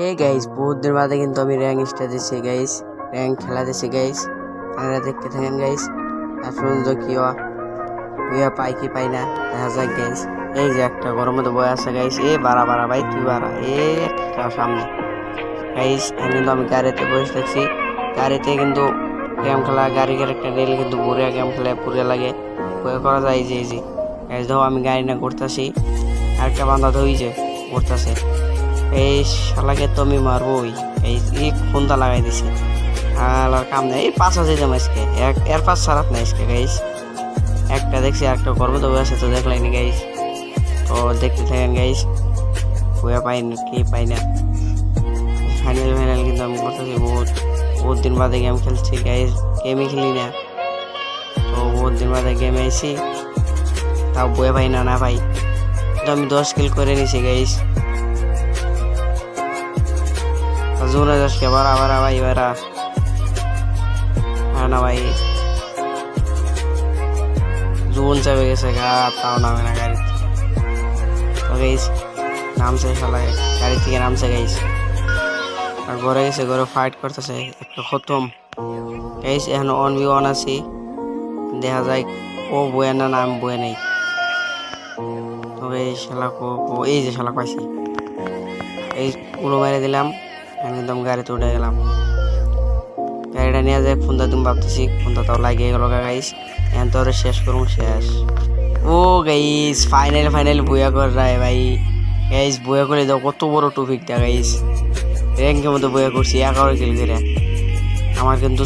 Hey guys, বহুত দিন বাদে কিন্তু আমি র্যাঙ্ক স্টার দিচ্ছি গাইস, র্যাঙ্ক খেলা দিচ্ছি গাইস। আপনারা দেখতে থাকেন গাইস। আসলে কি হইয়া পাই কি পাই না দেখা যাক গাইস। এই যে একটা গরম মধ্যে বয়ে আছে গাইস, এ বাড়া বাড়া ভাই তুই বাড়া একটা সামনে গাইস। কিন্তু আমি গাড়িতে বসে থাকছি, গাড়িতে কিন্তু গেম খেলা, গাড়ির একটা রেল কিন্তু বুড়িয়া গেম খেলে পুরে লাগে বয়ে করা যায়। এই যে গাইস দেখো আমি গাড়ি না করতেছি, আর একটা বান্ধা ধই যে করতেছে। এই শালাকে তো আমি মারবই, এই ফোনটা লাগাই দিছি আর কাম নেই। এই পাঁচ আছে যেমন আজকে এর পাঁচ সারাত না আজকে গাইস। একটা দেখছি আর একটা করবো তো আছে তো দেখলাইনি গাইস। তো দেখতে থাকেন গাইস, বইয়া পাই না কি পাই না। ফাইনাল কিন্তু আমি করতেছি, বহুত দিন বাদে গেম খেলছি গাইস, গেমই খেলি না তো বহুত দিন বাদে গেমে আইছি, তাও বইয়া পাই না ভাই। তো আমি 10 কিল করে নিছি গাইস। জোরে যাচ্ছে বারা বারা ভাই বারা, হ্যাঁ না ভাই জোন চাপে গেছে গা, তাও নামে না গাড়ি থেকে। তো গাইস নামছে শালা, গাড়ি থেকে নামছে গাইস, আর ঘরে গেছে, ঘরে ফাইট করতেছে একটা খতম গাইস। এখন 1v1 আছি, দেখা যায় ও বয়ে না আমি বয়ে নেই। তবে এই শালা এই যে শালা পাইছি, এই উড়ো মেরে দিলাম, একদম গাড়িতে উঠে গেলাম। গাড়িটা নিয়ে যায় ফোনটা তুমি ভাবতেছি, ফোনটা তাও লাগিয়ে গেল গাইস। এখন তো শেষ করুন, শেষ। ও গাইস ফাইনাল বইয়া কর রায় ভাই। গাইস বইয়া করে দাও, কত বড় টপিক দা গাইস। র্যাঙ্কের মধ্যে বইয়া করছি 11 কিল করে। আমার কিন্তু